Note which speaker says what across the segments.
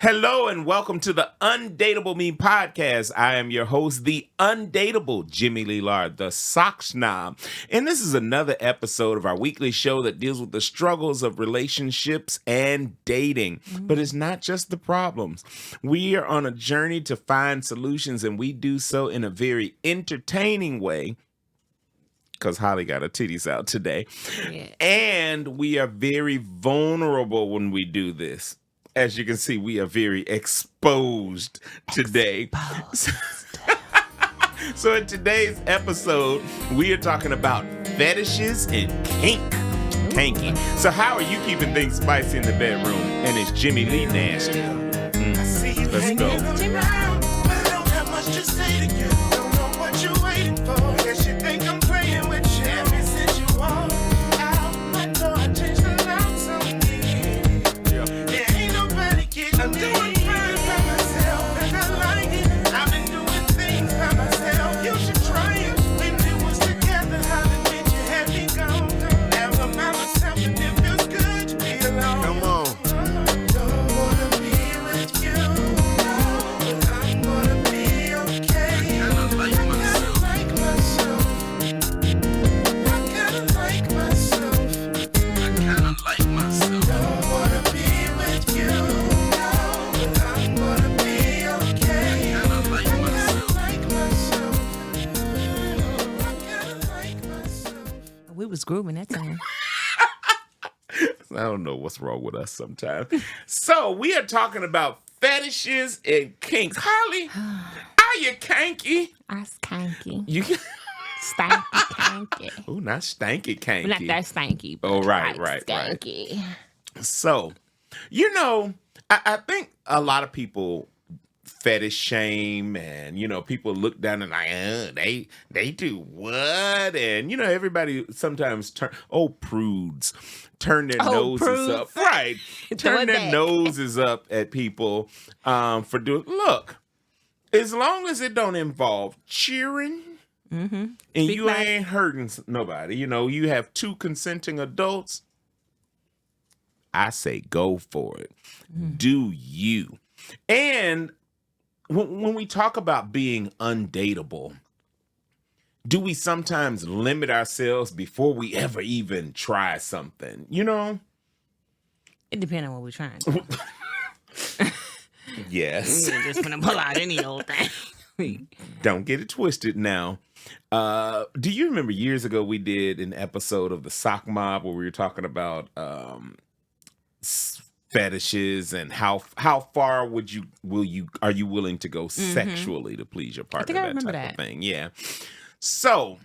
Speaker 1: Hello and welcome to the UnDateable Me Podcast. I am your host, the undateable Jimmy Lee Lard, the Sock Snob. And this is another episode of our weekly show that deals with the struggles of relationships and dating. But it's not just the problems. We are on a journey to find solutions, and we do so in a very entertaining way. Because Holly got her titties out today. Yeah. And we are very vulnerable when we do this. As you can see, we are very exposed today. So in today's episode, we are talking about fetishes and kinky. So how are you keeping things spicy in the bedroom? And it's Jimmy Lee nasty. Let's go.
Speaker 2: Was grooving that time.
Speaker 1: I don't know what's wrong with us sometimes. So we are talking about fetishes and kinks. Holly, are you kinky?
Speaker 2: I'm skanky.
Speaker 1: You
Speaker 2: stanky kinky.
Speaker 1: Oh, not stanky kinky.
Speaker 2: Not that stanky.
Speaker 1: Oh, right.
Speaker 2: Skanky.
Speaker 1: So, I think a lot of people fetish shame, and people look down and like, they do what? And everybody sometimes prudes turn their noses up, right? Turn their noses up at people for doing. Look, as long as it don't involve cheering, and you ain't hurting nobody, you have two consenting adults. I say go for it. Do you? And when we talk about being undateable, do we sometimes limit ourselves before we ever even try something?
Speaker 2: It depends on what we're trying.
Speaker 1: Yes.
Speaker 2: You're just gonna pull out any old thing.
Speaker 1: Don't get it twisted now. Do you remember years ago we did an episode of the Sock Mob where we were talking about fetishes and how far are you willing to go sexually to please your partner?
Speaker 2: I remember
Speaker 1: that type of thing. Yeah. So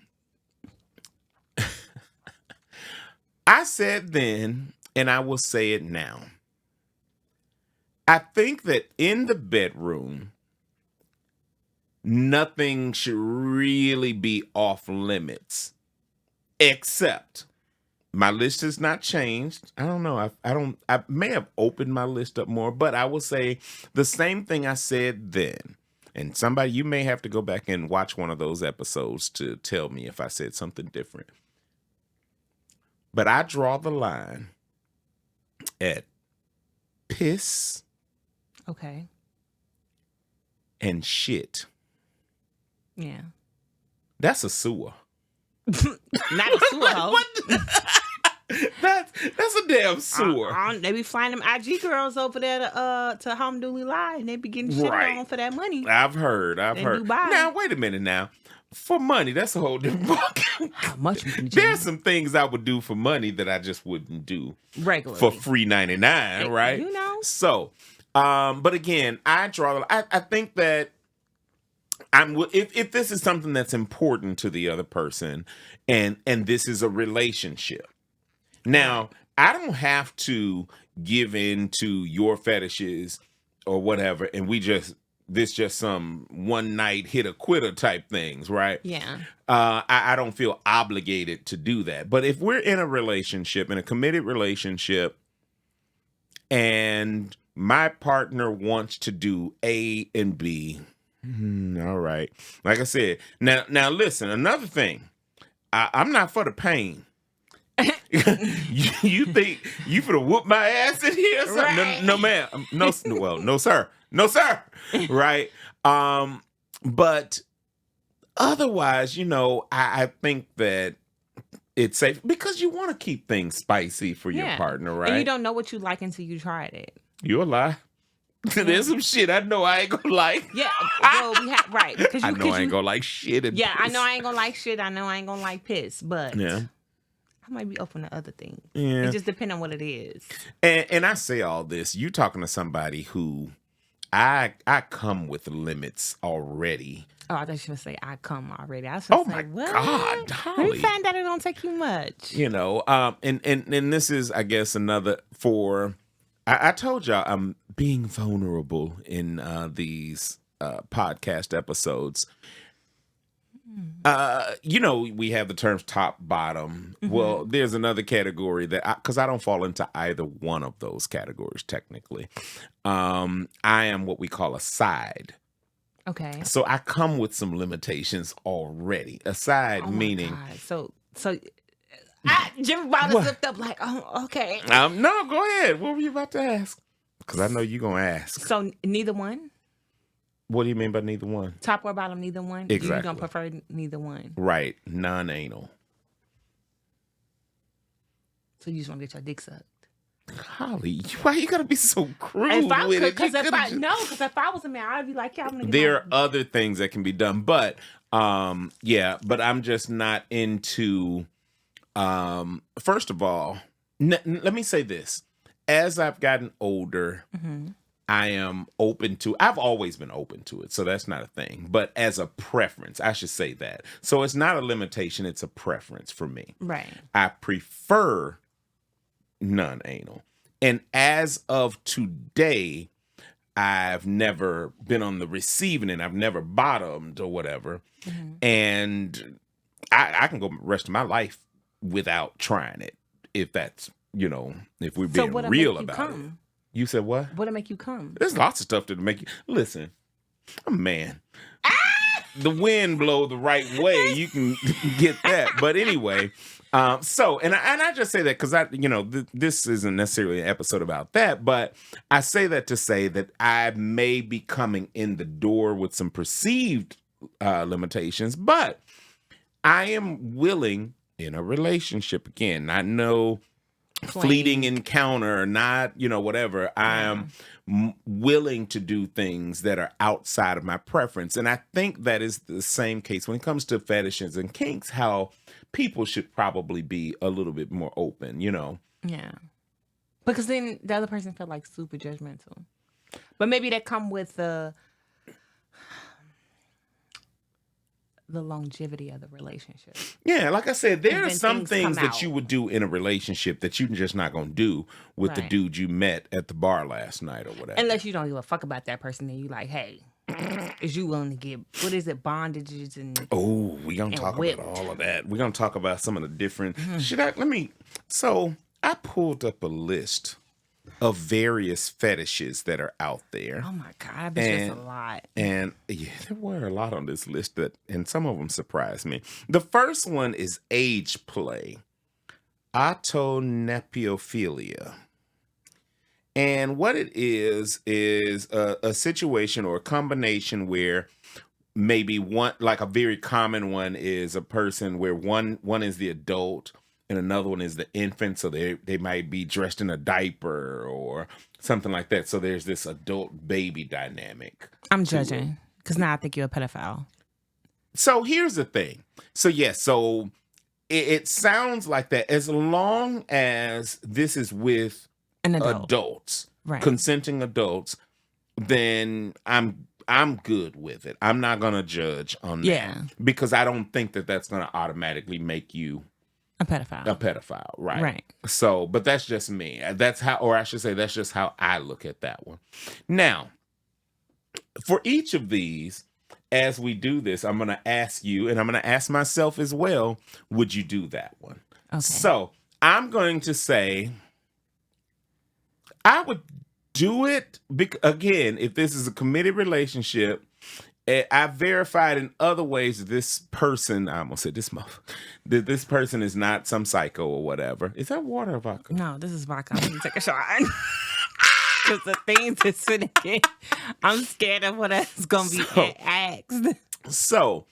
Speaker 1: I said then, and I will say it now. I think that in the bedroom, nothing should really be off limits, except my list has not changed. I don't know. I may have opened my list up more, but I will say the same thing I said then. And somebody, you may have to go back and watch one of those episodes to tell me if I said something different. But I draw the line at piss.
Speaker 2: Okay.
Speaker 1: And shit.
Speaker 2: Yeah.
Speaker 1: That's a sewer.
Speaker 2: Not a sewer hoe.
Speaker 1: That's a damn sewer.
Speaker 2: They be flying them IG girls over there to Lee Lard, and they be getting shit on for that money.
Speaker 1: I've heard.
Speaker 2: Dubai.
Speaker 1: Now, wait a minute now. For money, that's a whole different ballgame.
Speaker 2: How much?
Speaker 1: There's some things I would do for money that I just wouldn't do
Speaker 2: regularly
Speaker 1: for free 99, right? So, but again, I think that if this is something that's important to the other person, and this is a relationship. Now, I don't have to give in to your fetishes or whatever, and this just some one night hit a quitter type things, right?
Speaker 2: Yeah.
Speaker 1: I don't feel obligated to do that. But if we're in a relationship, in a committed relationship, and my partner wants to do A and B, all right. Like I said, now listen, another thing, I'm not for the pain. you think you finna whoop my ass in here or something?
Speaker 2: Right.
Speaker 1: No, ma'am. No, well, no, sir. No, sir. Right. But otherwise, I think that it's safe because you want to keep things spicy for your partner, right?
Speaker 2: And you don't know what you like until you tried it.
Speaker 1: You're a lie. There's some shit I know I ain't gonna like.
Speaker 2: Yeah, well, right.
Speaker 1: I know I ain't gonna like shit. And
Speaker 2: piss.
Speaker 1: I
Speaker 2: know I ain't gonna like shit. I know I ain't gonna like piss, but I might be open to other things. Yeah. It just depends on what it is.
Speaker 1: And I say all this, you talking to somebody who I come with limits already.
Speaker 2: Oh, I thought you were going to say I come already. I was going to say, what?
Speaker 1: God, Holly.
Speaker 2: Let me find out it don't take you much.
Speaker 1: And this is, I guess, another for... I told y'all I'm being vulnerable in these podcast episodes. We have the terms top, bottom. Mm-hmm. Well, there's another category that because I don't fall into either one of those categories technically. I am what we call a side.
Speaker 2: Okay.
Speaker 1: So I come with some limitations already. A side meaning.
Speaker 2: God. So Jimmy Bottom slipped up like, oh, okay.
Speaker 1: No, go ahead. What were you about to ask? Because I know you're gonna ask.
Speaker 2: So neither one.
Speaker 1: What do you mean by neither one?
Speaker 2: Top or bottom, neither one?
Speaker 1: Exactly.
Speaker 2: You don't prefer neither one?
Speaker 1: Right. Non-anal.
Speaker 2: So you just want to get your dick sucked?
Speaker 1: Holly, why you gotta be so crude with it?
Speaker 2: Because if I was a man, I'd be like, yeah, I'm gonna get
Speaker 1: there are other things that can be done, but but I'm just not into. First of all, let me say this: as I've gotten older, I am open to. I've always been open to it, so that's not a thing. But as a preference, I should say that. So it's not a limitation; it's a preference for me.
Speaker 2: Right.
Speaker 1: I prefer non-anal. And as of today, I've never been on the receiving end. I've never bottomed or whatever. Mm-hmm. And I can go the rest of my life without trying it. If that's, if we're being real about it. You said what?
Speaker 2: What'll make you come?
Speaker 1: There's lots of stuff that'll make you. Listen, I'm a man. The wind blow the right way, you can get that. But anyway, and I just say that because this isn't necessarily an episode about that, but I say that to say that I may be coming in the door with some perceived limitations, but I am willing in a relationship again. Not no fleeting encounter, not whatever. I am willing to do things that are outside of my preference, and I think that is the same case when it comes to fetishes and kinks. How people should probably be a little bit more open,
Speaker 2: Yeah, because then the other person felt like super judgmental, but maybe that come with the longevity of the relationship.
Speaker 1: Yeah, like I said, there are some things that you would do in a relationship that you're just not going to do with the dude you met at the bar last night or whatever.
Speaker 2: Unless you don't give a fuck about that person and you like, hey, is you willing to give, what is it, bondages and
Speaker 1: oh, we're going to talk about all of that. We're going to talk about some of the different, so I pulled up a list of various fetishes that are out there.
Speaker 2: Oh my God, I bet there's a lot.
Speaker 1: And yeah, there were a lot on this list and some of them surprised me. The first one is age play, autonepiophilia. And what it is a situation or a combination where maybe one, like a very common one is a person where one is the adult and another one is the infant, so they might be dressed in a diaper or something like that. So there's this adult-baby dynamic.
Speaker 2: I'm judging, because now I think you're a pedophile.
Speaker 1: So here's the thing. So yes, it sounds like that as long as this is with
Speaker 2: an adult.
Speaker 1: Adults,
Speaker 2: right.
Speaker 1: Consenting adults, then I'm good with it. I'm not going to judge on that because I don't think that that's going to automatically make you
Speaker 2: a pedophile,
Speaker 1: right?
Speaker 2: Right.
Speaker 1: So, but that's just me. That's just how I look at that one. Now, for each of these, as we do this, I'm going to ask you, and I'm going to ask myself as well, would you do that one?
Speaker 2: Okay.
Speaker 1: So, I'm going to say, I would do it, again, if this is a committed relationship, I've verified in other ways that this person, I almost said this month, that this person is not some psycho or whatever. Is that water or vodka?
Speaker 2: No, this is vodka. I need to take a shot. Because the things that's in it, I'm scared of what else is going to be asked.
Speaker 1: So,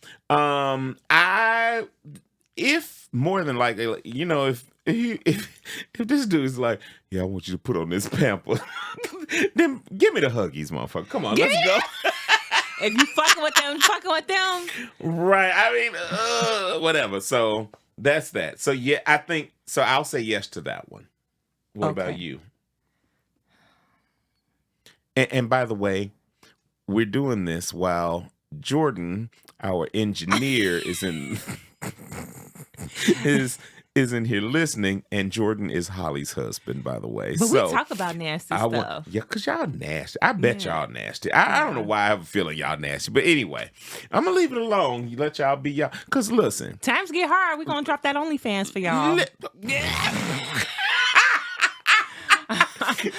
Speaker 1: if more than likely, you know, if this dude's like, yeah, I want you to put on this pamper, then give me the huggies, motherfucker. Come on, let's go.
Speaker 2: If you fucking with them.
Speaker 1: Right. I mean, whatever. So that's that. So yeah, I think, so I'll say yes to that one. What about you? And by the way, we're doing this while Jordan, our engineer, is in here listening, and Jordan is Holly's husband, by the way.
Speaker 2: But so we talk about nasty stuff.
Speaker 1: Yeah, because y'all nasty. I bet y'all nasty. I don't know why I have a feeling y'all nasty. But anyway, I'm going to leave it alone. You let y'all be y'all. Because listen.
Speaker 2: Times get hard. We're going to drop that OnlyFans for y'all.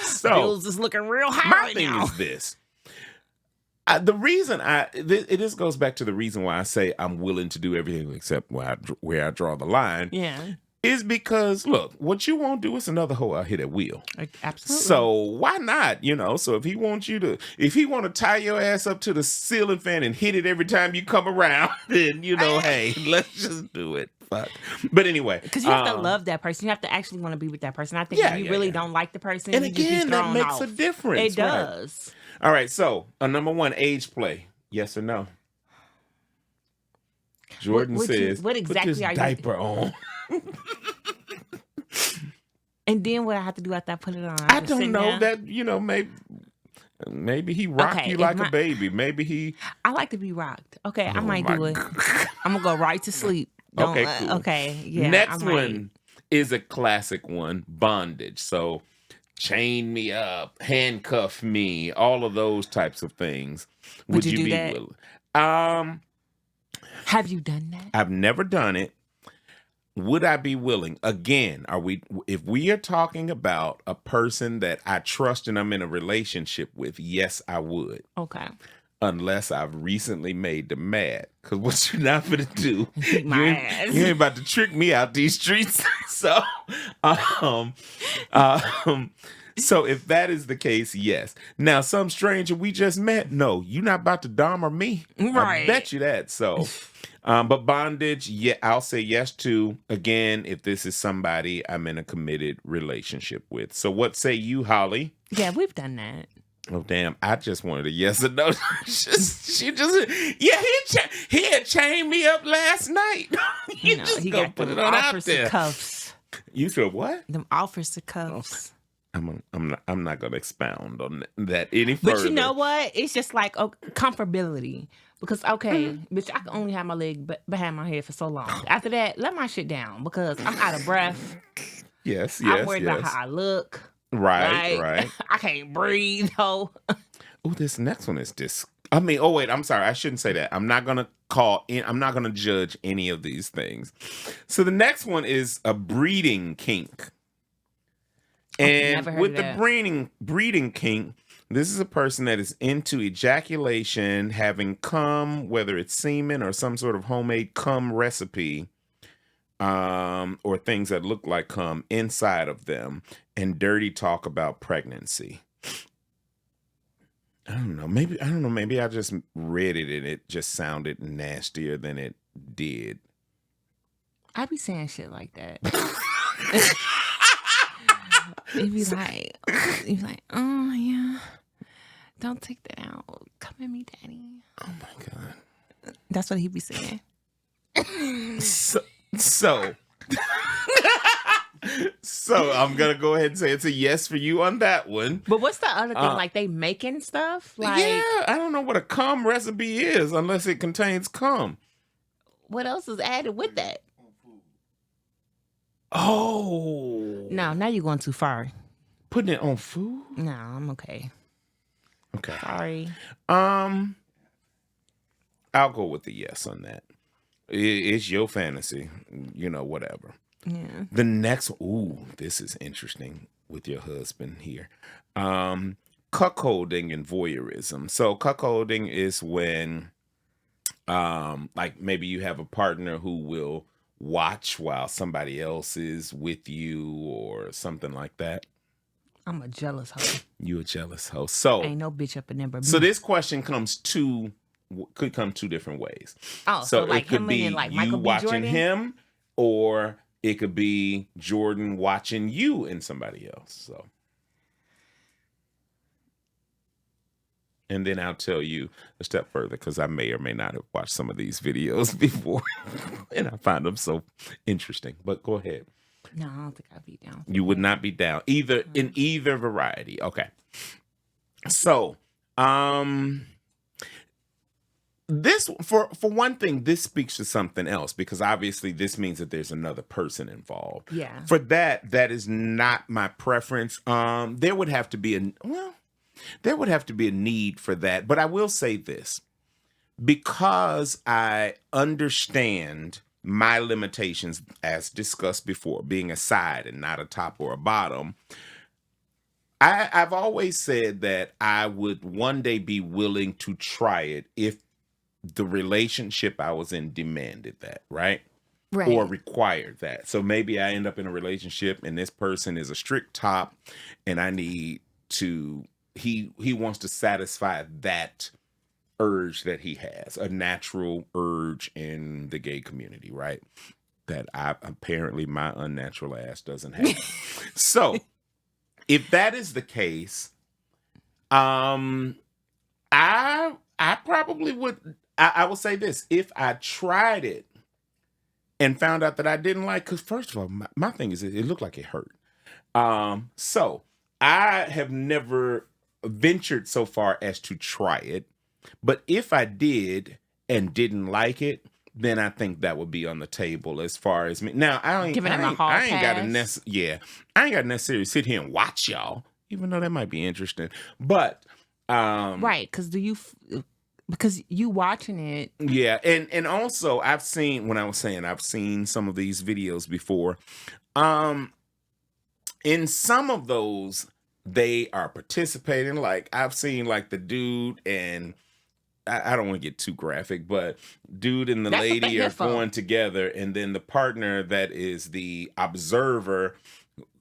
Speaker 1: So,
Speaker 2: bills is looking real high
Speaker 1: my
Speaker 2: right
Speaker 1: thing
Speaker 2: now.
Speaker 1: is this. The reason this goes back to the reason why I say I'm willing to do everything except where I draw the line.
Speaker 2: Yeah.
Speaker 1: Is because, look, what you won't do is another hoe out here that will.
Speaker 2: Absolutely.
Speaker 1: So why not, you know? So if he want to tie your ass up to the ceiling fan and hit it every time you come around, then, you know, hey, let's just do it. Fuck. But anyway.
Speaker 2: Because you have to love that person. You have to actually want to be with that person. I think if you really don't like the person,
Speaker 1: and
Speaker 2: you
Speaker 1: again,
Speaker 2: just be thrown
Speaker 1: that makes
Speaker 2: off.
Speaker 1: a difference.
Speaker 2: It does.
Speaker 1: Right? All right, so number one, age play. Yes or no? Jordan says,
Speaker 2: what exactly
Speaker 1: put this
Speaker 2: are you
Speaker 1: diaper on.
Speaker 2: And then what I have to do after I put it on?
Speaker 1: I don't know that, you know, maybe he rocked you like a baby. Maybe
Speaker 2: I like to be rocked. Okay, I might do it. I'm going to go right to sleep.
Speaker 1: Okay, cool.
Speaker 2: Okay, yeah.
Speaker 1: Next one is a classic one, bondage. So chain me up, handcuff me, all of those types of things. Would you be
Speaker 2: that?
Speaker 1: willing?
Speaker 2: Have you done that?
Speaker 1: I've never done it. Would I be willing? Again, if we are talking about a person that I trust and I'm in a relationship with, yes, I would.
Speaker 2: Okay.
Speaker 1: Unless I've recently made them mad. Because what you're not going to do,
Speaker 2: ass.
Speaker 1: You ain't about to trick me out these streets. So, so if that is the case, yes. Now, some stranger we just met, no, you're not about to dom or me.
Speaker 2: Right.
Speaker 1: I bet you that. So, but bondage, yeah, I'll say yes to, again, if this is somebody I'm in a committed relationship with. So what say you, Holly?
Speaker 2: Yeah, we've done that.
Speaker 1: Oh, damn. I just wanted a yes or no. He had chained me up last night. He got put it on out there.
Speaker 2: Cuffs.
Speaker 1: You said what?
Speaker 2: Them offers to cuffs.
Speaker 1: I'm not going to expound on that any further.
Speaker 2: But you know what? It's just like comfortability. Because, bitch, I can only have my leg behind my head for so long. After that, let my shit down because I'm out of breath.
Speaker 1: Yes.
Speaker 2: I'm worried about how I look.
Speaker 1: Right.
Speaker 2: I can't breathe, though.
Speaker 1: Oh, this next one is I'm sorry. I shouldn't say that. I'm not going to judge any of these things. So the next one is a breeding kink. And with the breeding kink, this is a person that is into ejaculation, having cum, whether it's semen or some sort of homemade cum recipe, or things that look like cum inside of them, and dirty talk about pregnancy. I don't know. Maybe I just read it and it just sounded nastier than it did.
Speaker 2: I be saying shit like that. You be like, oh yeah, don't take that out. Come at me, daddy.
Speaker 1: Oh my God.
Speaker 2: That's what he be saying.
Speaker 1: So I'm gonna go ahead and say it's a yes for you on that one.
Speaker 2: But what's the other thing? Like they making stuff? Like,
Speaker 1: yeah, I don't know what a cum recipe is unless it contains cum.
Speaker 2: What else is added with that?
Speaker 1: Oh.
Speaker 2: No, now you're going too far.
Speaker 1: Putting it on food?
Speaker 2: No, I'm okay.
Speaker 1: Okay.
Speaker 2: Sorry.
Speaker 1: I'll go with the yes on that. It's your fantasy, whatever.
Speaker 2: Yeah.
Speaker 1: The next, this is interesting with your husband here. Cuckolding and voyeurism. So cuckolding is when Like maybe you have a partner who will watch while somebody else is with you or something like that.
Speaker 2: I'm a jealous hoe.
Speaker 1: You a jealous hoe. So
Speaker 2: Ain't no bitch up in there but me.
Speaker 1: So this question could come two different ways.
Speaker 2: Oh, so like
Speaker 1: it could
Speaker 2: him
Speaker 1: be
Speaker 2: and like
Speaker 1: you
Speaker 2: Michael B.
Speaker 1: watching
Speaker 2: Jordan?
Speaker 1: him, or it could be Jordan watching you and somebody else. So, and then I'll tell you a step further because I may or may not have watched some of these videos before, and I find them so interesting. But go ahead.
Speaker 2: No, I don't think I'd be down.
Speaker 1: You would not be down either in either variety. Okay. So, this for one thing, this speaks to something else because obviously this means that there's another person involved.
Speaker 2: Yeah.
Speaker 1: For that is not my preference. There would have to be a need for that. But I will say this, because I understand my limitations, as discussed before, being a side and not a top or a bottom. I've always said that I would one day be willing to try it if the relationship I was in demanded that, right?
Speaker 2: Right.
Speaker 1: Or required that. So maybe I end up in a relationship and this person is a strict top and I need to, he wants to satisfy that urge that he has, a natural urge in the gay community, right? That apparently my unnatural ass doesn't have. So if that is the case, I probably would. I will say this: if I tried it and found out that I didn't like, because first of all, my thing is it looked like it hurt. So I have never ventured so far as to try it, but if I did and didn't like it, then I think that would be on the table as far as me. Now I ain't got to necessarily sit here and watch y'all, even though that might be interesting. But
Speaker 2: right, because because you watching it.
Speaker 1: Yeah, and also I've seen some of these videos before. In some of those, they are participating. Like I've seen like the dude and I don't want to get too graphic, but dude and the lady are going together, and then the partner that is the observer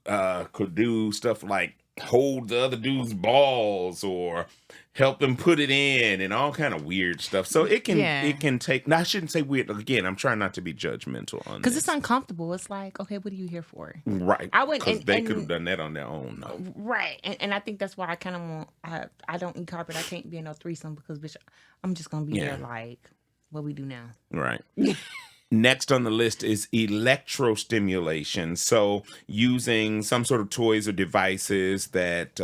Speaker 1: could do stuff like hold the other dude's balls or help them put it in and all kind of weird stuff. So it can take. Now I shouldn't say weird. Again, I'm trying not to be judgmental on this.
Speaker 2: Because it's uncomfortable. It's like, okay, what are you here for?
Speaker 1: Right.
Speaker 2: I wouldn't.
Speaker 1: Because they could have done that on their own. Though.
Speaker 2: Right. And I think that's why I kind of want. I don't eat carpet. I can't be in no threesome because bitch, I'm just gonna be there like what we do now. Right.
Speaker 1: Next on the list is electrostimulation. So using some sort of toys or devices that,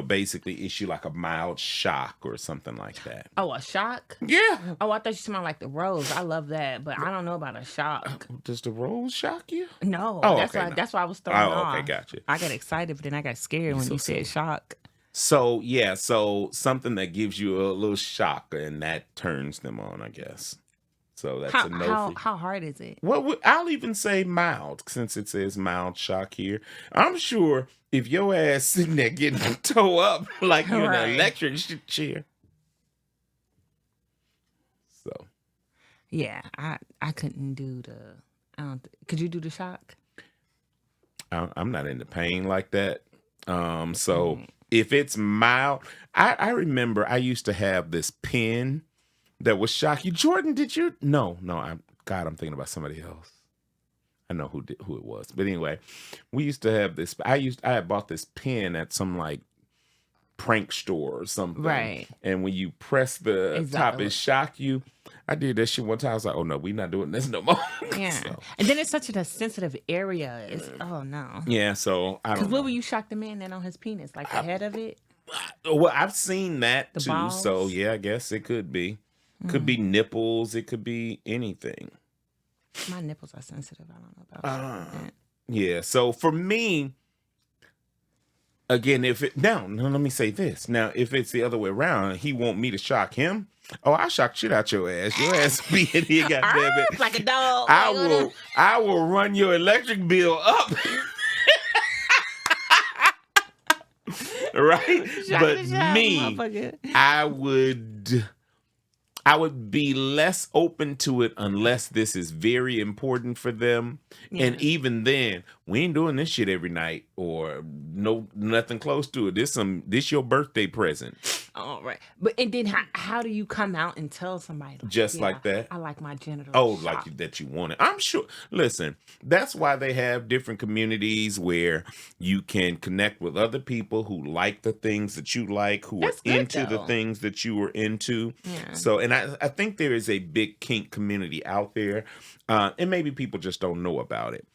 Speaker 1: basically issue like a mild shock or something like that.
Speaker 2: Oh, a shock?
Speaker 1: Yeah.
Speaker 2: Oh, I thought you smelled like the rose. I love that, but I don't know about a shock.
Speaker 1: Does the rose shock you?
Speaker 2: No.
Speaker 1: Oh,
Speaker 2: that's why I was thrown off.
Speaker 1: Okay, gotcha.
Speaker 2: I got excited, but then I got scared when you said shock.
Speaker 1: So, something that gives you a little shock and that turns them on, I guess. So that's a no.
Speaker 2: How hard is it?
Speaker 1: Well, I'll even say mild, since it says mild shock here. I'm sure if your ass sitting there getting toe up like you're in an electric chair. So.
Speaker 2: Yeah, I couldn't do could you do the shock?
Speaker 1: I'm not into pain like that. If it's mild, I remember I used to have this pen that was shock you. Jordan, did you? No. I'm thinking about somebody else. I know who it was. But anyway, we used to have this. I had bought this pen at some like prank store or something. Right. And when you press the top, it shock you. I did that shit one time. I was like, oh no, we're not doing this no more.
Speaker 2: Yeah. So. And then it's such a sensitive area. Oh no.
Speaker 1: Yeah, so I don't know.
Speaker 2: Because what were you shock the man then on his penis? Like the head of it?
Speaker 1: Well, I've seen that too.
Speaker 2: Balls?
Speaker 1: So yeah, I guess it could be. Could be nipples. It could be anything.
Speaker 2: My nipples are sensitive. I don't know about that.
Speaker 1: Yeah. So for me, again, now let me say this. Now, if it's the other way around, he want me to shock him. Oh, I shock shit out your ass. Your ass be in here, goddamn it.
Speaker 2: Like a dog.
Speaker 1: I will run your electric bill up. Right? But me, I I would be less open to it unless this is very important for them.
Speaker 2: Yeah.
Speaker 1: And even then, we ain't doing this shit every night or nothing close to it. This your birthday present.
Speaker 2: All right. And then how do you come out and tell somebody?
Speaker 1: Just like that?
Speaker 2: I like my genitals.
Speaker 1: Oh, like that you want it. I'm sure. Listen, that's why they have different communities where you can connect with other people who like the things that you like, who
Speaker 2: That's
Speaker 1: are
Speaker 2: good,
Speaker 1: into the
Speaker 2: though.
Speaker 1: things that you are into.
Speaker 2: Yeah.
Speaker 1: So, and I think there is a big kink community out there, and maybe people just don't know about it.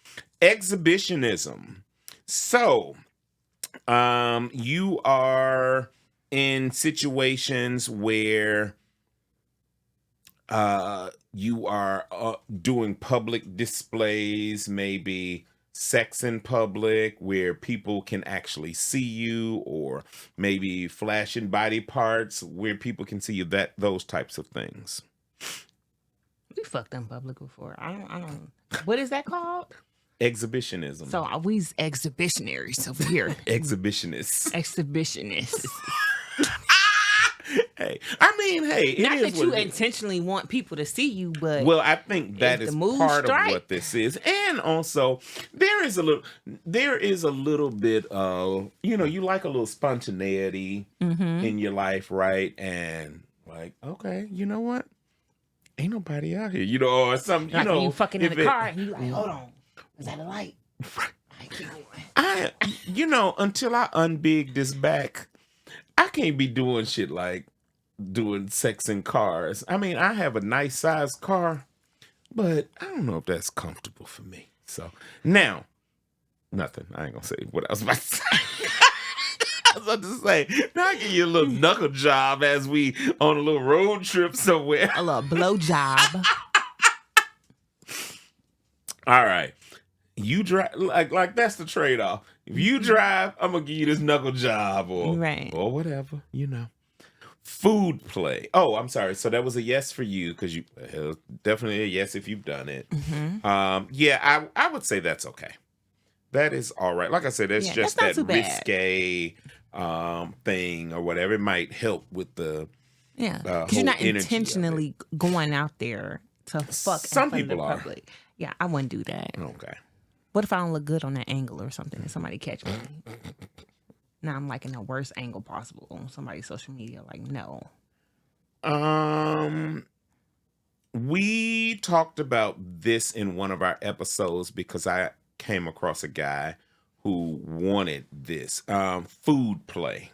Speaker 1: Exhibitionism. So, you are in situations where you are doing public displays, maybe sex in public where people can actually see you, or maybe flashing body parts where people can see you, those types of things.
Speaker 2: We fucked in public before. I don't. What is that called?
Speaker 1: Exhibitionism.
Speaker 2: So are we exhibitionaries over here?
Speaker 1: Exhibitionists.
Speaker 2: Exhibitionists.
Speaker 1: Hey, I mean, it
Speaker 2: Not
Speaker 1: is
Speaker 2: that you
Speaker 1: what it is.
Speaker 2: intentionally want people to see you, but
Speaker 1: Well, I think that
Speaker 2: if
Speaker 1: is
Speaker 2: the mood
Speaker 1: part
Speaker 2: strike.
Speaker 1: of what this is, and also there is a little bit of, you like a little spontaneity in your life, right? And like, okay, you know what? Ain't nobody out here, or something.
Speaker 2: like when you fucking in
Speaker 1: if
Speaker 2: the car and you like, hold on, is that a light? I keep going.
Speaker 1: Until I unbig this back, I can't be doing shit like doing sex in cars. I mean, I have a nice sized car, but I don't know if that's comfortable for me. So now, nothing. I ain't gonna say what I was about to say. I was about to say, now I give you a little knuckle job as we on a little road trip somewhere.
Speaker 2: A little blow job.
Speaker 1: All right. You drive, like that's the trade-off. If you drive, I'm gonna give you this knuckle job or whatever, Food play. Oh, I'm sorry. So that was a yes for you because you definitely a yes if you've done it. Yeah, I would say that's okay. That is all right. Like I said, that's just that risque thing or whatever. It might help with the
Speaker 2: because you're not intentionally going out there to fuck.
Speaker 1: Some
Speaker 2: in front
Speaker 1: people
Speaker 2: of the
Speaker 1: are.
Speaker 2: public. Yeah, I wouldn't do that.
Speaker 1: Okay.
Speaker 2: What if I don't look good on that angle or something and somebody catch me? Now I'm like in the worst angle possible on somebody's social media. Like, no.
Speaker 1: We talked about this in one of our episodes because I came across a guy who wanted this food play.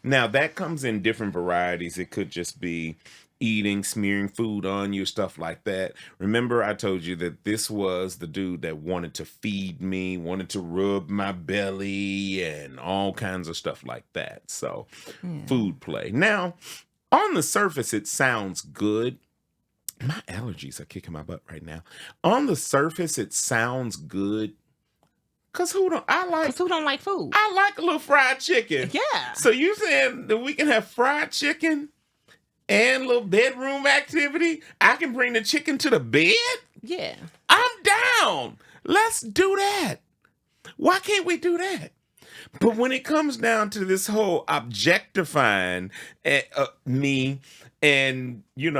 Speaker 1: Now that comes in different varieties. It could just be eating, smearing food on you, stuff like that. Remember, I told you that this was the dude that wanted to feed me, wanted to rub my belly, and all kinds of stuff like that. So, food play. Now, on the surface, it sounds good. My allergies are kicking my butt right now. On the surface, it sounds good. Cause who don't
Speaker 2: like food?
Speaker 1: I like a little fried chicken.
Speaker 2: Yeah.
Speaker 1: So you saying that we can have fried chicken and a little bedroom activity? I can bring the chicken to the bed?
Speaker 2: Yeah.
Speaker 1: I'm down. Let's do that. Why can't we do that? But when it comes down to this whole objectifying me and, you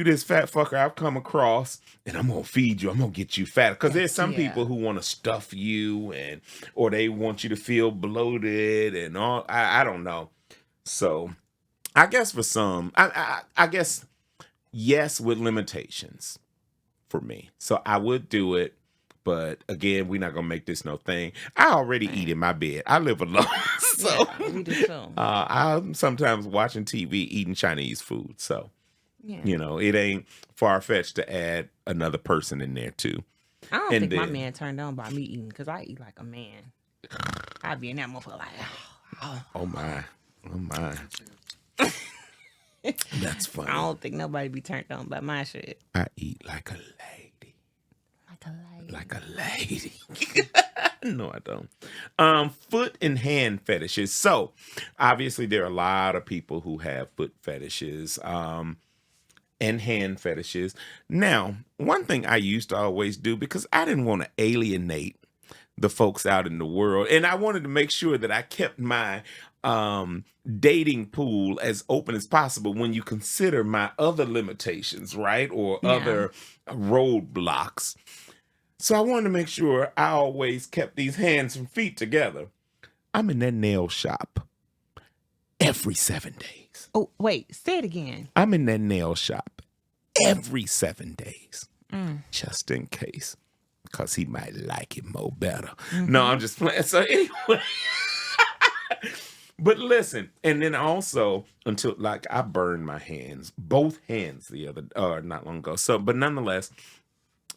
Speaker 1: this fat fucker I've come across and I'm going to feed you. I'm going to get you fat. Because there's some people who want to stuff you or they want you to feel bloated and all. I don't know. So I guess for some, I guess yes with limitations for me. So I would do it. But again, we're not gonna make this no thing. I already eat in my bed. I live alone, so
Speaker 2: we do too.
Speaker 1: I'm sometimes watching TV, eating Chinese food. So it ain't far fetched to add another person in there too.
Speaker 2: I don't think my man turned on by me eating because I eat like a man. I'd be in that motherfucker like,
Speaker 1: oh my. That's funny.
Speaker 2: I don't think nobody be turned on by my shit.
Speaker 1: I eat like a lady. Like a lady. No, I don't. Foot and hand fetishes. So, obviously, there are a lot of people who have foot fetishes and hand fetishes. Now, one thing I used to always do, because I didn't want to alienate the folks out in the world, and I wanted to make sure that I kept my dating pool as open as possible when you consider my other limitations, right? Or other roadblocks. So I wanted to make sure I always kept these hands and feet together. I'm in that nail shop every 7 days.
Speaker 2: Oh, wait, say it again.
Speaker 1: I'm in that nail shop every 7 days, just in case, because he might like it more better. No, I'm just playing. So anyway, but listen, and then also until like I burned my hands, both hands not long ago. So, but nonetheless,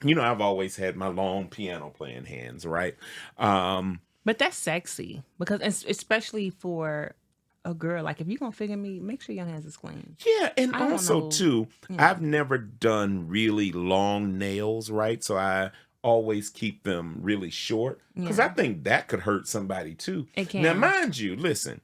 Speaker 1: I've always had my long piano playing hands, right?
Speaker 2: But that's sexy because especially for a girl, like if you're gonna figure me, make sure your hands is clean.
Speaker 1: Yeah, and also too, I've never done really long nails, right? So I always keep them really short because I think that could hurt somebody too.
Speaker 2: It can.
Speaker 1: Now, mind you, listen,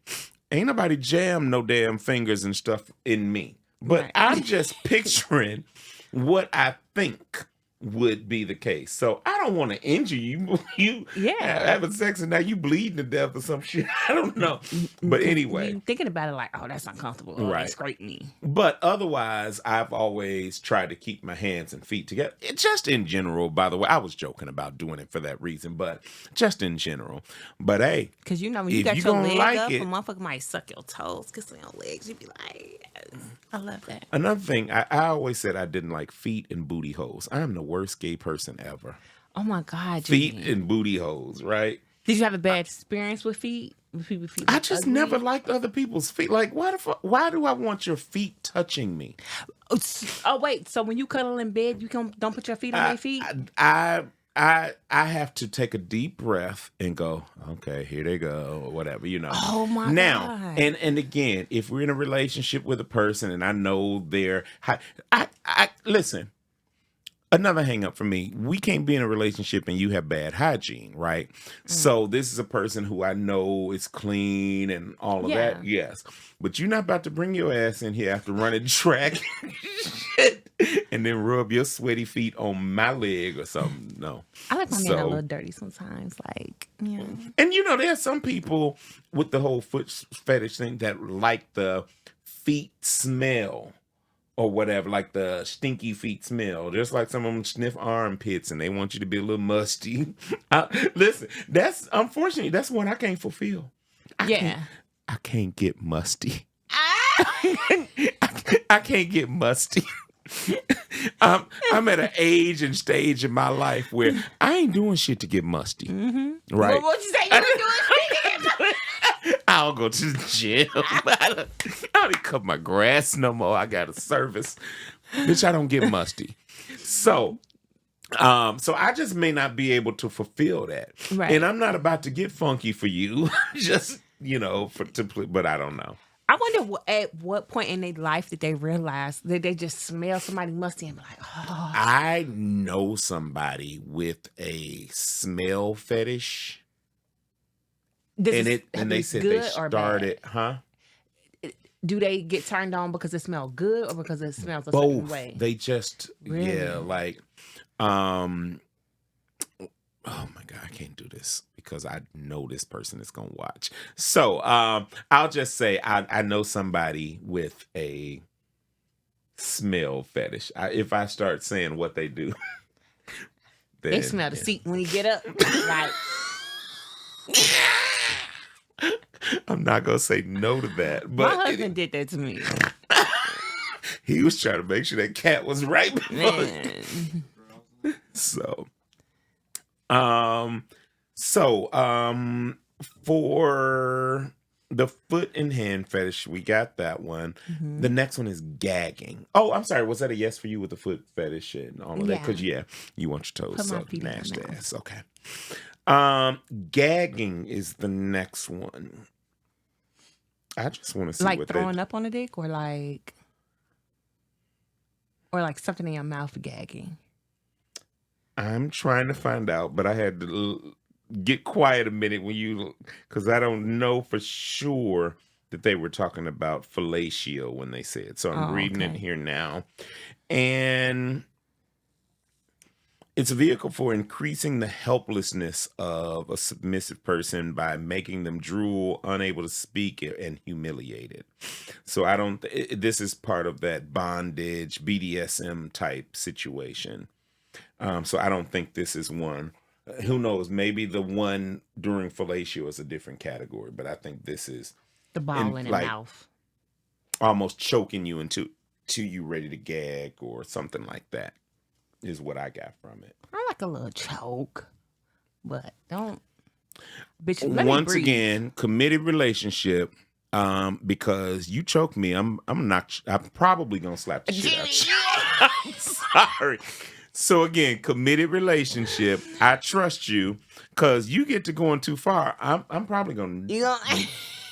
Speaker 1: ain't nobody jam no damn fingers and stuff in me, but I'm just picturing what I think would be the case. So I don't want to injure you. You having sex and now you bleeding to death or some shit. I don't know. But anyway.
Speaker 2: You thinking about it like, oh, that's uncomfortable. Oh, right. Scrape me.
Speaker 1: But otherwise, I've always tried to keep my hands and feet together. Just in general, by the way. I was joking about doing it for that reason, but just in general. But hey.
Speaker 2: Because when you got your leg up, a motherfucker might suck your toes, kiss your legs. You'd be like, yes. I love that.
Speaker 1: Another thing, I always said I didn't like feet and booty holes. I am the worst gay person ever.
Speaker 2: Oh my God,
Speaker 1: feet and booty holes, right?
Speaker 2: Did you have a bad experience with feet? With people's feet?
Speaker 1: I just never liked other people's feet. Like, why do I want your feet touching me?
Speaker 2: Oh wait, so when you cuddle in bed, you don't put your feet on their feet?
Speaker 1: I have to take a deep breath and go, okay, here they go, or whatever,
Speaker 2: Oh my God.
Speaker 1: Now, and again, if we're in a relationship with a person and I know listen, another hang up for me, we can't be in a relationship and you have bad hygiene, right? So this is a person who I know is clean and all of that, yes. But you're not about to bring your ass in here after running track shit, and then rub your sweaty feet on my leg or something. No.
Speaker 2: I like my man a little dirty sometimes, like,
Speaker 1: And there are some people with the whole foot fetish thing that like the feet smell. Or whatever, like the stinky feet smell. Just like some of them sniff armpits and they want you to be a little musty. Listen, unfortunately, that's one I can't fulfill. I can't get musty. I can't get musty. I'm at an age and stage in my life where I ain't doing shit to get musty. Mm-hmm. Right?
Speaker 2: Well, what'd you say? You were doing shit?
Speaker 1: I don't go to the gym. I don't even cut my grass no more. I got a service. Bitch, I don't get musty. So I just may not be able to fulfill that. Right. And I'm not about to get funky for you. Just, but I don't know.
Speaker 2: I wonder at what point in their life did they realize that they just smell somebody musty and be like, oh.
Speaker 1: I know somebody with a smell fetish. And they said they started, huh?
Speaker 2: Do they get turned on because it smells good or because it smells a
Speaker 1: Both.
Speaker 2: Certain way?
Speaker 1: They just, oh my God, I can't do this because I know this person is going to watch. So I'll just say I know somebody with a smell fetish. If I start saying what they do. Then,
Speaker 2: they smell the seat when you get up. Like...
Speaker 1: I'm not going to say no to that. But
Speaker 2: my husband did that to me.
Speaker 1: He was trying to make sure that cat was right. So, for the foot and hand fetish, we got that one. Mm-hmm. The next one is gagging. Oh, I'm sorry. Was that a yes for you with the foot fetish and all of that? Because, you want your toes so nasty ass. Okay. Gagging is the next one. I just want to see
Speaker 2: like
Speaker 1: what
Speaker 2: throwing up on a dick or something in your mouth gagging.
Speaker 1: I'm trying to find out, but I had to get quiet a minute because I don't know for sure that they were talking about fellatio when they said. So I'm reading it here now. And It's a vehicle for increasing the helplessness of a submissive person by making them drool, unable to speak, and humiliated. So I don't. This is part of that bondage BDSM type situation. So I don't think this is one. Who knows? Maybe the one during fellatio is a different category, but I think this is
Speaker 2: The ball in the mouth,
Speaker 1: almost choking you into you ready to gag or something like that. Is what I got from it.
Speaker 2: I like a little choke, but don't. Bitch,
Speaker 1: Once again, committed relationship. Because you choke me, I'm probably gonna slap the shit out you. I'm sorry. So again, committed relationship. I trust you, cause you get to going too far. I'm probably gonna.
Speaker 2: You gonna.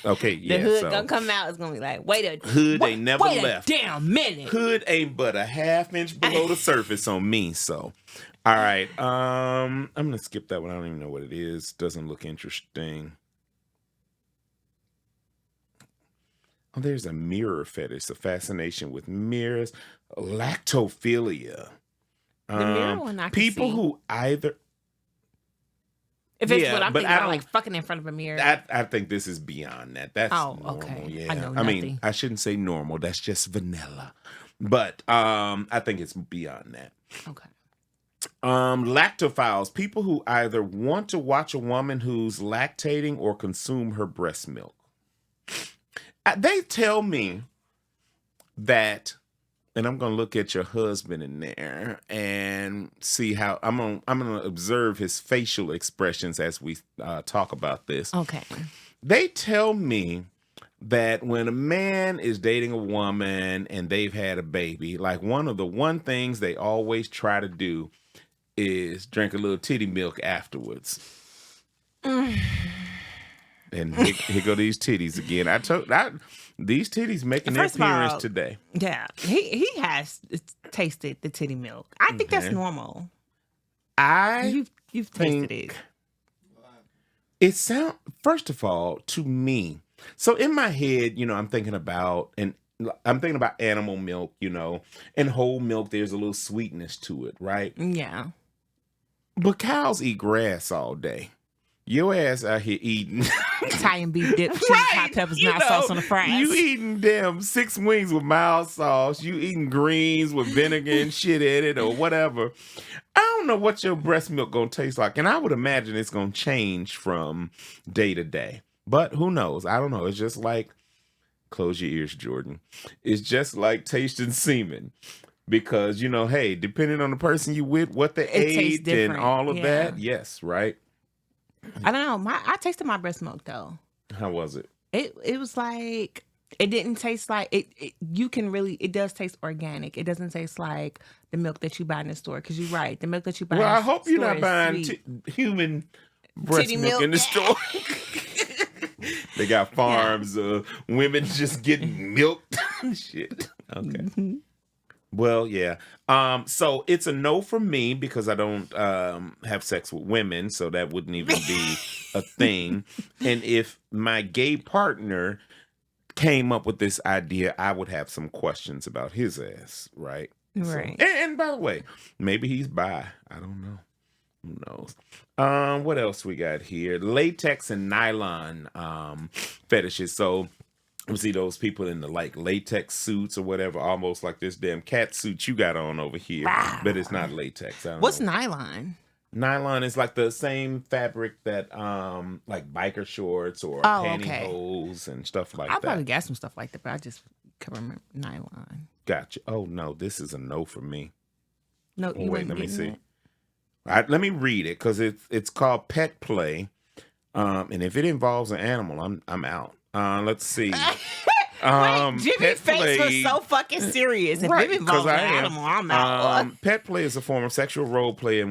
Speaker 1: Okay, yeah.
Speaker 2: The hood gonna come out. It's gonna be like,
Speaker 1: hood ain't never left.
Speaker 2: Damn minute.
Speaker 1: Hood ain't but a half inch below the surface on me. So, all right. I'm gonna skip that one. I don't even know what it is. Doesn't look interesting. Oh, there's a mirror fetish. A fascination with mirrors. Lactophilia.
Speaker 2: The mirror one I can
Speaker 1: people
Speaker 2: see.
Speaker 1: Who either.
Speaker 2: If it's what I'm thinking about, like fucking in front of a mirror.
Speaker 1: I think this is beyond that. That's normal.
Speaker 2: Okay.
Speaker 1: Yeah.
Speaker 2: I know nothing.
Speaker 1: mean, I shouldn't say normal. That's just vanilla. But I think it's beyond that.
Speaker 2: Okay.
Speaker 1: Lactophiles, people who either want to watch a woman who's lactating or consume her breast milk. They tell me that, and I'm gonna look at your husband in there and see how I'm gonna observe his facial expressions as we talk about this.
Speaker 2: Okay.
Speaker 1: They tell me that when a man is dating a woman and they've had a baby, like one of the things they always try to do is drink a little titty milk afterwards. And here go these titties again. These titties making their appearance today.
Speaker 2: Yeah, he has tasted the titty milk. I think that's normal. You've tasted it.
Speaker 1: It sounds, first of all, to me. So in my head, I'm thinking about animal milk, and whole milk. There's a little sweetness to it, right?
Speaker 2: Yeah.
Speaker 1: But cows eat grass all day. Your ass out here eating
Speaker 2: Italian beef dip, cheese, hot peppers, mild sauce on the fries.
Speaker 1: You eating damn 6 wings with mild sauce. You eating greens with vinegar and shit in it or whatever. I don't know what your breast milk gonna taste like, and I would imagine it's gonna change from day to day. But who knows? I don't know. It's just like, close your ears, Jordan. It's just like tasting semen. Because, hey, depending on the person you with, what they ate and all of that. Yes, right?
Speaker 2: I don't know. I tasted my breast milk though.
Speaker 1: How was it?
Speaker 2: It was like, it didn't taste like it. It does taste organic. It doesn't taste like the milk that you buy in the store. Because you're right, the milk that you buy.
Speaker 1: Well,
Speaker 2: in the
Speaker 1: I hope you're not buying human breast milk in the store. They got farms of women just getting milked. Shit. Okay. Mm-hmm. Well, yeah. So it's a no for me because I don't have sex with women, so that wouldn't even be a thing. And if my gay partner came up with this idea, I would have some questions about his ass, right?
Speaker 2: Right.
Speaker 1: So, and by the way, maybe he's bi. I don't know. Who knows? What else we got here? Latex and nylon fetishes. So you see those people in the latex suits or whatever, almost like this damn cat suit you got on over here, but it's not latex.
Speaker 2: What's nylon?
Speaker 1: Nylon is like the same fabric that like biker shorts or pantyhose and stuff like that.
Speaker 2: I probably got some stuff like that, but I just can't remember nylon.
Speaker 1: Gotcha. Oh no, this is a no for me.
Speaker 2: No, you
Speaker 1: wait, let me see.
Speaker 2: It?
Speaker 1: All right, let me read it because it's called pet play, and if it involves an animal, I'm out. Let's see.
Speaker 2: Jimmy's face was so fucking serious. If it involves an animal, I'm out.
Speaker 1: Pet play is a form of sexual role play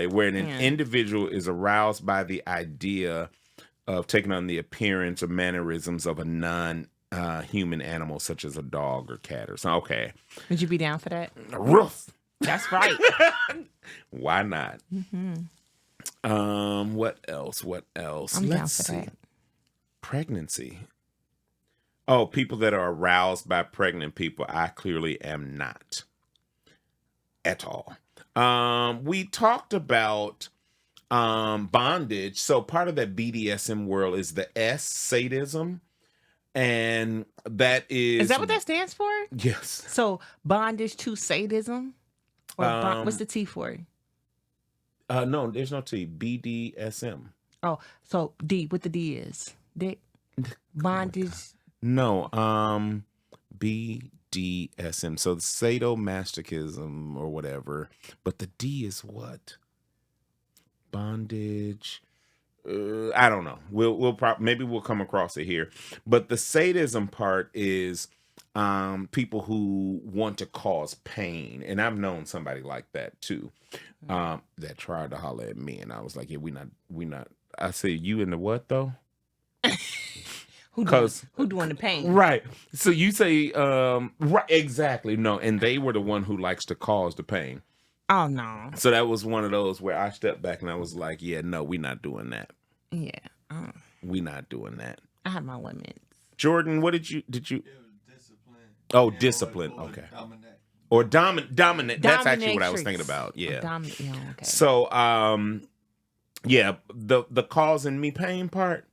Speaker 1: where an individual is aroused by the idea of taking on the appearance or mannerisms of a non-human animal, such as a dog or cat or something. Okay.
Speaker 2: Would you be down for that?
Speaker 1: Roof.
Speaker 2: That's right.
Speaker 1: Why not?
Speaker 2: Mm-hmm.
Speaker 1: What else?
Speaker 2: I'm down for that.
Speaker 1: Pregnancy. Oh, people that are aroused by pregnant people. I clearly am not. At all. We talked about bondage. So part of that BDSM world is the S, sadism. And that
Speaker 2: Is that what that stands for?
Speaker 1: Yes.
Speaker 2: So bondage to sadism? Or what's the T for?
Speaker 1: No, there's no T. BDSM.
Speaker 2: Oh, so D, what the D is? Dick? Bondage.
Speaker 1: No, BDSM. So the sadomasochism or whatever. But the D is what? Bondage. I don't know. Maybe we'll come across it here. But the sadism part is people who want to cause pain, and I've known somebody like that too. That tried to holler at me, and I was like, "Yeah, we not." I said, "You in the what though?"
Speaker 2: Who doing the pain?
Speaker 1: Right. So you say, right, exactly. No, and they were the one who likes to cause the pain.
Speaker 2: Oh no.
Speaker 1: So that was one of those where I stepped back and I was like, "Yeah, no, we're not doing that.
Speaker 2: Yeah,
Speaker 1: we're not doing that."
Speaker 2: I have my limits.
Speaker 1: Jordan, what did you?
Speaker 3: It was discipline.
Speaker 1: Oh, discipline. Okay. Or dominant. That's actually what I was thinking about. Yeah.
Speaker 2: Yeah, okay.
Speaker 1: So, yeah, the causing me pain part,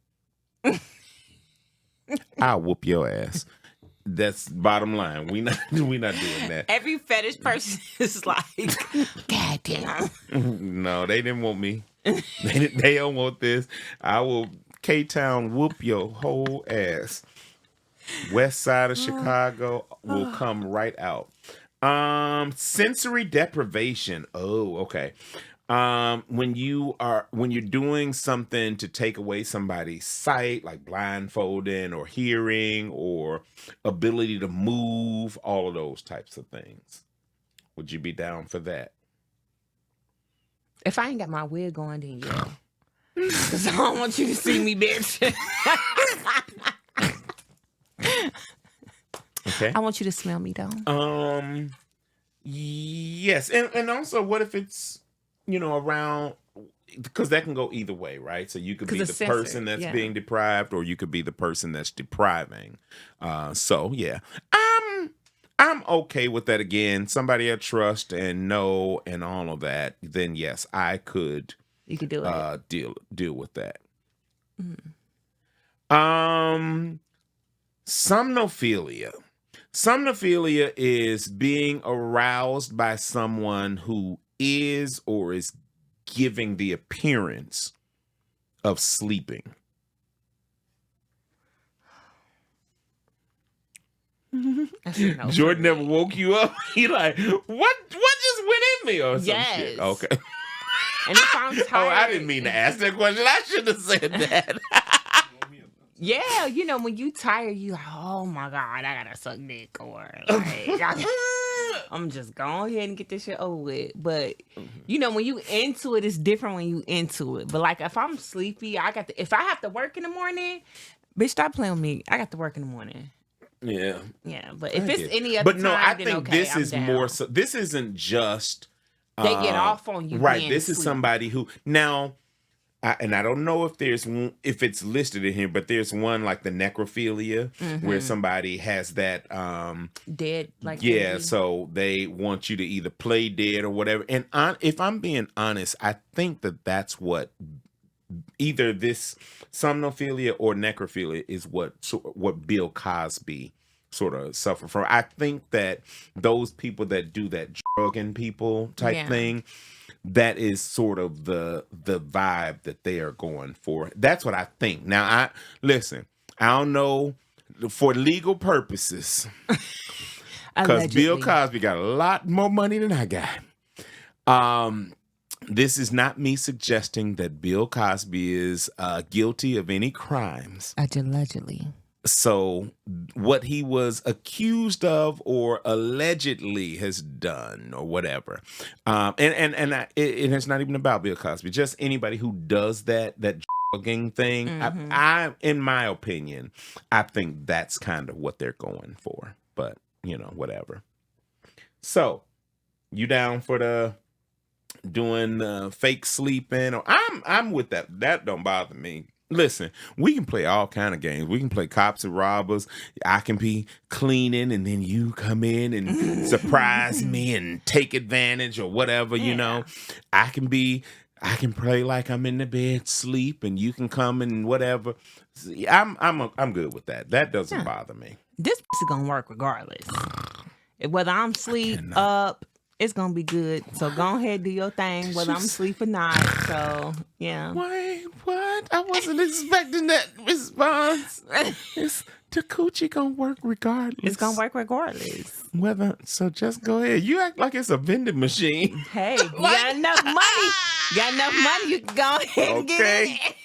Speaker 1: I'll whoop your ass. That's bottom line. We not doing that.
Speaker 2: Every fetish person is like, God damn.
Speaker 1: No, they didn't want me. They don't want this. I will K-Town whoop your whole ass. West side of Chicago will come right out. Sensory deprivation. Oh, okay. When you're doing something to take away somebody's sight, like blindfolding or hearing or ability to move, all of those types of things. Would you be down for that?
Speaker 2: If I ain't got my wig on, then yeah. Because I don't want you to see me, bitch.
Speaker 1: Okay.
Speaker 2: I want you to smell me, though.
Speaker 1: Yes. And also, what if it's, around, because that can go either way, right? So you could be the person that's being deprived, or you could be the person that's depriving. So yeah, I'm okay with that. Again, somebody I trust and know and all of that, then yes, I could.
Speaker 2: You could do it.
Speaker 1: Deal with that. Somnophilia. Somnophilia is being aroused by someone who is or is giving the appearance of sleeping. Jordan never woke you up. He like, what just went in me or some shit? Okay.
Speaker 2: And if I'm tired,
Speaker 1: I didn't mean to ask that question. I shouldn't have said that.
Speaker 2: Yeah, when you tired, you like, oh my God, I gotta suck dick, or like, I'm just going ahead and get this shit over with. But when you into it, it's different when you into it. But like, if I'm sleepy, if I have to work in the morning, bitch, stop playing with me. I got to work in the morning.
Speaker 1: Yeah.
Speaker 2: Yeah, but if it's any other time, then
Speaker 1: I think
Speaker 2: okay,
Speaker 1: this is
Speaker 2: down.
Speaker 1: more so. This isn't just
Speaker 2: they get off on you,
Speaker 1: right? This is somebody who now. And I don't know if it's listed in here, but there's one like the necrophilia where somebody has that
Speaker 2: dead, like
Speaker 1: baby. So they want you to either play dead or whatever. And if I'm being honest, I think that's what either this somnophilia or necrophilia is what Bill Cosby sort of suffered from. I think that those people that do that drugging people type thing. That is sort of the vibe that they are going for. That's what I think. Now, I don't know for legal purposes, because Bill Cosby got a lot more money than I got. This is not me suggesting that Bill Cosby is guilty of any crimes.
Speaker 2: Allegedly.
Speaker 1: So what he was accused of or allegedly has done or whatever, it's not even about Bill Cosby. Just anybody who does that drugging thing. I, in my opinion, I think that's kind of what they're going for. But whatever. So you down for doing fake sleeping? Or I'm with that. That don't bother me. Listen, we can play all kind of games. We can play cops and robbers. I can be cleaning, and then you come in and surprise me and take advantage or whatever. You know, I can play like I'm in the bed, sleep, and you can come and whatever. I'm good with that. That doesn't bother me.
Speaker 2: This is gonna work regardless. Whether I'm asleep, up, it's gonna be good. So go ahead, do your thing, whether I'm asleep or not. So yeah.
Speaker 1: Wait, what? I wasn't expecting that response. The coochie gonna work regardless.
Speaker 2: It's gonna work regardless.
Speaker 1: So just go ahead. You act like it's a vending machine.
Speaker 2: Hey, you got enough money. You got enough money, you can go ahead and get it.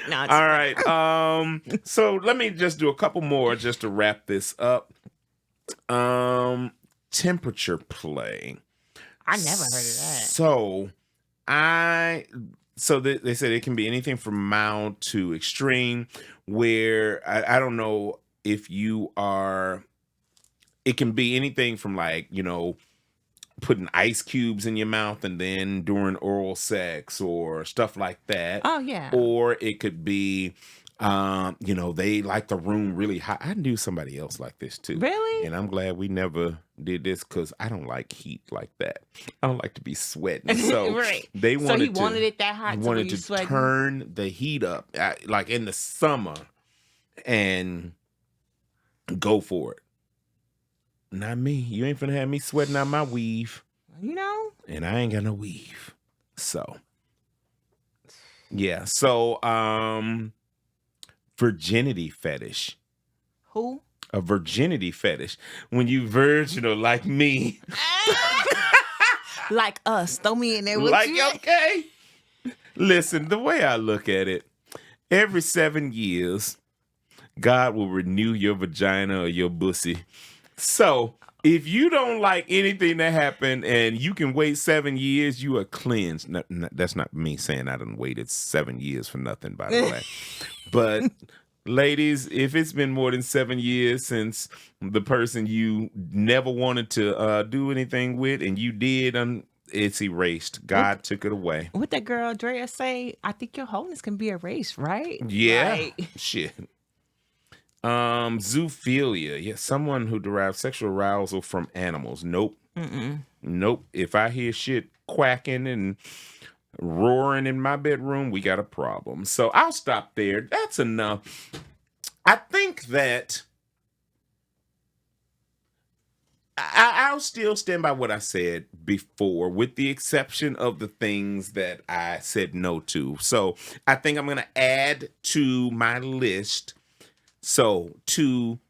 Speaker 2: No,
Speaker 1: all right. So let me just do a couple more just to wrap this up. Temperature play.
Speaker 2: I never heard of that.
Speaker 1: So they said it can be anything from mild to extreme, where I don't know if you are, it can be anything from like, you know, putting ice cubes in your mouth and then during oral sex or stuff like that.
Speaker 2: Oh, yeah.
Speaker 1: Or it could be, you know, they like the room really hot. I knew somebody else like this too.
Speaker 2: Really?
Speaker 1: And I'm glad we never did this because I don't like heat like that. I don't like to be sweating. So
Speaker 2: right.
Speaker 1: They wanted
Speaker 2: so he wanted it that hot.
Speaker 1: Wanted to turn the heat up, like in the summer, and go for it. Not me. You ain't finna have me sweating out my weave.
Speaker 2: You know?
Speaker 1: And I ain't got no weave. So, yeah. So, virginity fetish.
Speaker 2: Who?
Speaker 1: A virginity fetish. When you virginal like me.
Speaker 2: Like us. Throw me in there with
Speaker 1: like,
Speaker 2: you.
Speaker 1: Okay. Listen, the way I look at it, every 7 years, God will renew your vagina or your pussy. So, if you don't like anything that happened and you can wait 7 years, you are cleansed. No, that's not me saying I done waited 7 years for nothing, by the way. But, ladies, if it's been more than 7 years since the person you never wanted to do anything with and you did, it's erased. God took it away.
Speaker 2: What that girl Drea say? I think your wholeness can be erased, right?
Speaker 1: Yeah. Shit. Zoophilia. Yeah, someone who derives sexual arousal from animals. Nope. Nope. If I hear shit quacking and roaring in my bedroom, we got a problem. So I'll stop there. That's enough. I think that I'll still stand by what I said before, with the exception of the things that I said no to. So I think I'm going to add to my list. So, to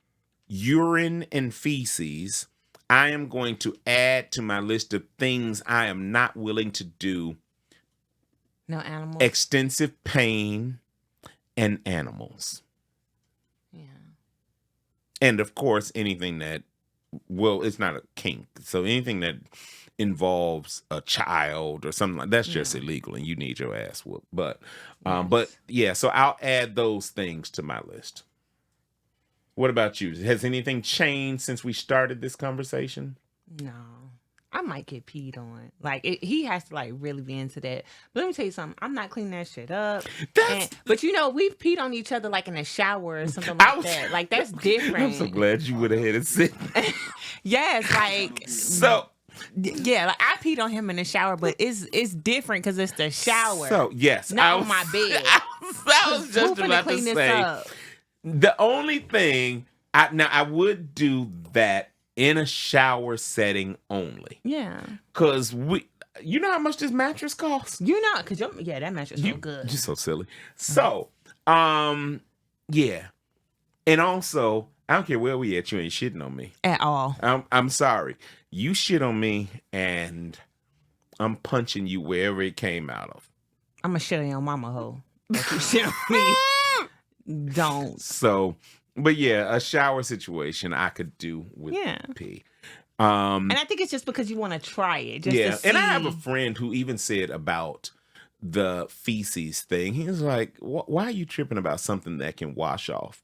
Speaker 1: urine and feces, I am going to add to my list of things I am not willing to do.
Speaker 2: No animals.
Speaker 1: Extensive pain and animals.
Speaker 2: Yeah.
Speaker 1: And, of course, anything that, well, it's not a kink. So, anything that involves a child or something like that's just illegal and you need your ass whooped. But, yeah, so I'll add those things to my list. What about you? Has anything changed since we started this conversation?
Speaker 2: No. I might get peed on. Like, he has to, like, really be into that. But let me tell you something. I'm not cleaning that shit up. But, you know, we've peed on each other, like, in the shower or something like that. Like, that's different.
Speaker 1: I'm so glad you would have had it sit.
Speaker 2: Yes, like...
Speaker 1: So...
Speaker 2: Yeah, like, I peed on him in the shower, but it's different because it's the shower.
Speaker 1: So, yes.
Speaker 2: Not on my bed.
Speaker 1: I was just about to say... The only thing, I would do that in a shower setting only.
Speaker 2: Yeah.
Speaker 1: Because you know how much this mattress costs?
Speaker 2: You know, because that mattress is so good.
Speaker 1: You're so silly. So, yeah. And also, I don't care where we at, you ain't shitting on me.
Speaker 2: At all.
Speaker 1: I'm sorry. You shit on me, and I'm punching you wherever it came out of.
Speaker 2: I'm going to shit on your mama hoe. If you shit on me. Don't.
Speaker 1: So, but yeah, a shower situation I could do with pee.
Speaker 2: And I think it's just because you want to try it. Just to see.
Speaker 1: And I have a friend who even said about the feces thing. He was like, why are you tripping about something that can wash off?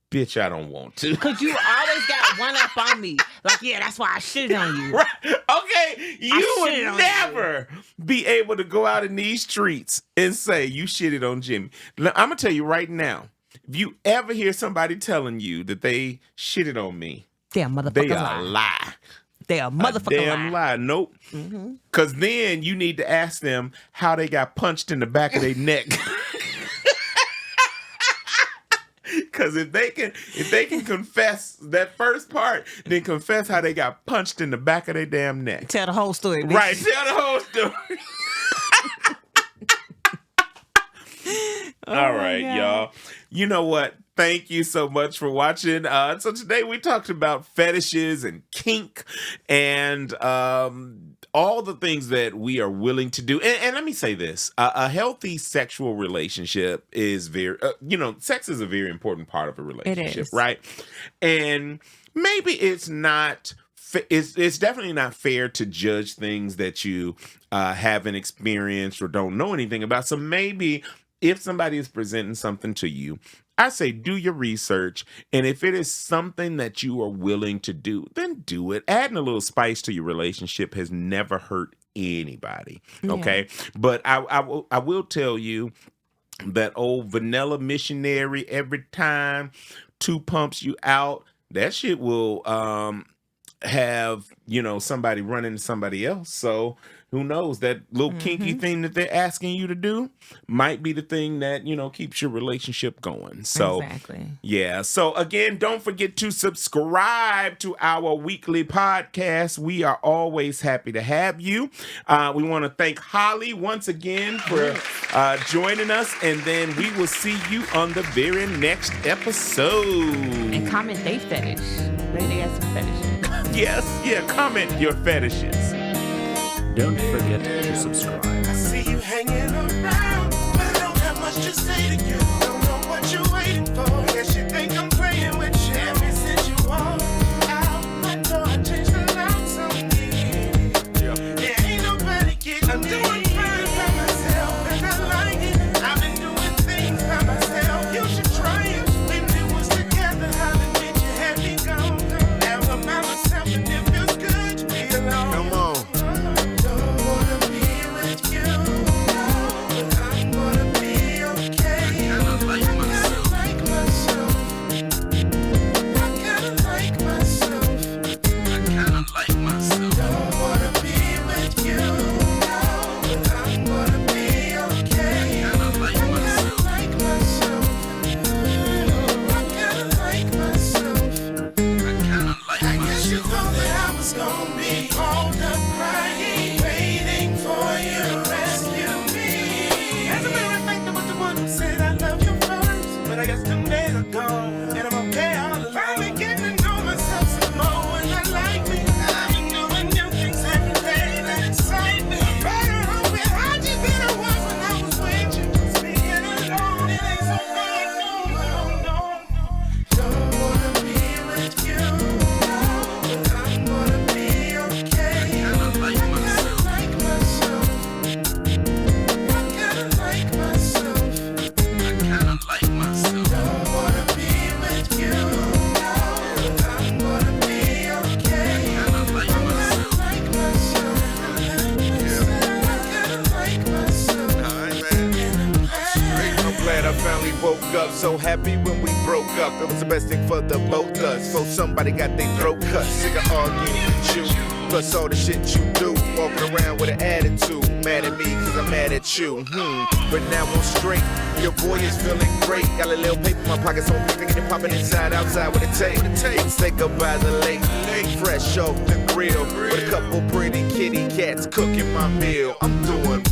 Speaker 1: Bitch, I don't want to.
Speaker 2: Because you always got run up on me. Like, yeah, that's why I shitted on you.
Speaker 1: Right. Okay, you would never be able to go out in these streets and say you shitted on Jimmy. I'm going to tell you right now, if you ever hear somebody telling you that they shitted on me, they are a lie.
Speaker 2: They are motherfucking
Speaker 1: damn lie. Nope. Because then you need to ask them how they got punched in the back of their neck. Because if they can confess that first part, then confess how they got punched in the back of their damn neck.
Speaker 2: Tell the whole story, bitch.
Speaker 1: Right, tell the whole story. All right, y'all. You know what? Thank you so much for watching. So today we talked about fetishes and kink and all the things that we are willing to do. And let me say this. A healthy sexual relationship is very, sex is a very important part of a relationship, right? And maybe it's not, it's definitely not fair to judge things that you haven't experienced or don't know anything about. So maybe if somebody is presenting something to you, I say do your research, and if it is something that you are willing to do, then do it. Adding a little spice to your relationship has never hurt anybody, okay? Yeah. But I will tell you that old vanilla missionary, every time two pumps you out, that shit will have, somebody run into somebody else. So who knows, that little kinky thing that they're asking you to do might be the thing that, keeps your relationship going. So,
Speaker 2: exactly.
Speaker 1: Yeah. So again, don't forget to subscribe to our weekly podcast. We are always happy to have you. We want to thank Holly once again for joining us. And then we will see you on the very next episode.
Speaker 2: And comment they fetish. They have some fetishes.
Speaker 1: Yes. Yeah. Comment your fetishes.
Speaker 3: Don't forget to subscribe.
Speaker 4: I see you hanging around, but I don't have much to say to you. Don't know what you're waiting for. Guess you think I'm playing with you. Ever since you walked out my door, I changed the locks on me. There ain't nobody getting I'm doing fine by myself, and I like it. I've been doing things by myself. You should try it. When we was together, I'll admit you had me gone. Now I'm by myself, and it feels good to be alone.
Speaker 1: Come on.
Speaker 5: So happy when we broke up, it was the best thing for the both of us. So somebody got their throat cut, sick of arguing with you. Plus all the shit you do, walking around with an attitude. Mad at me cause I'm mad at you. But now I'm straight, your boy is feeling great. Got a little paper in my pocket, so I'm picking it, popping inside, outside with a tape. Steak up by the lake, fresh off the grill, with a couple pretty kitty cats cooking my meal. I'm doing